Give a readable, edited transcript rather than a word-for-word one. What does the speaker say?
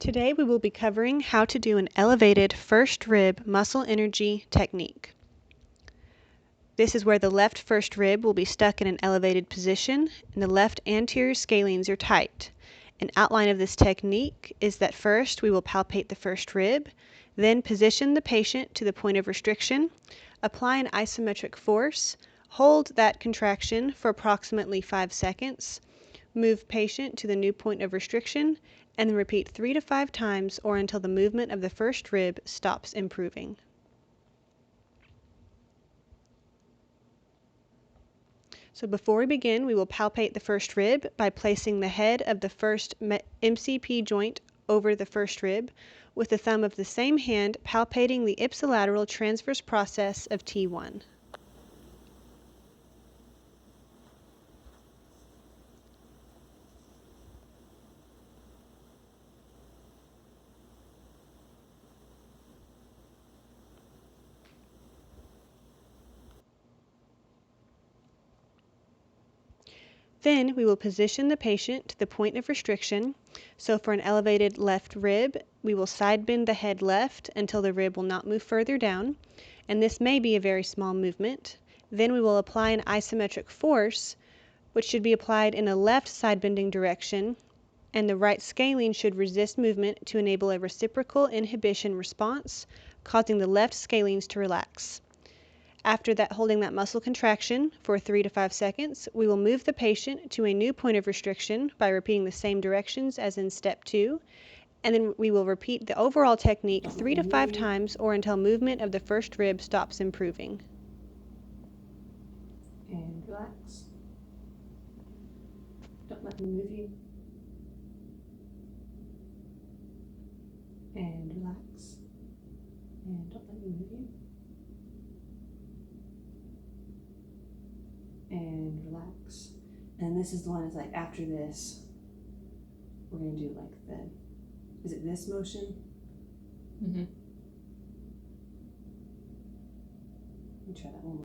Today we will be covering how to do an elevated first rib muscle energy technique. This is where the left first rib will be stuck in an elevated position and the left anterior scalenes are tight. An outline of this technique is that first we will palpate the first rib, then position the patient to the point of restriction, apply an isometric force, hold that contraction for approximately 5 seconds, move patient to the new point of restriction, and then repeat 3 to 5 times or until the movement of the first rib stops improving. So before we begin, we will palpate the first rib by placing the head of the first MCP joint over the first rib, with the thumb of the same hand palpating the ipsilateral transverse process of T1. Then we will position the patient to the point of restriction. So for an elevated left rib, we will side bend the head left until the rib will not move further down, and this may be a very small movement. Then we will apply an isometric force, which should be applied in a left side bending direction, and the right scalene should resist movement to enable a reciprocal inhibition response, causing the left scalenes to relax. After that, holding that muscle contraction for 3 to 5 seconds, we will move the patient to a new point of restriction by repeating the same directions as in step 2, and then we will repeat the overall technique 3 to 5 times or until movement of the first rib stops improving. And relax. Don't let me move you. And relax. And don't let me move you. And relax. And this is the one that's like after this, we're going to do like is it this motion? Mm-hmm. Let me try that one more.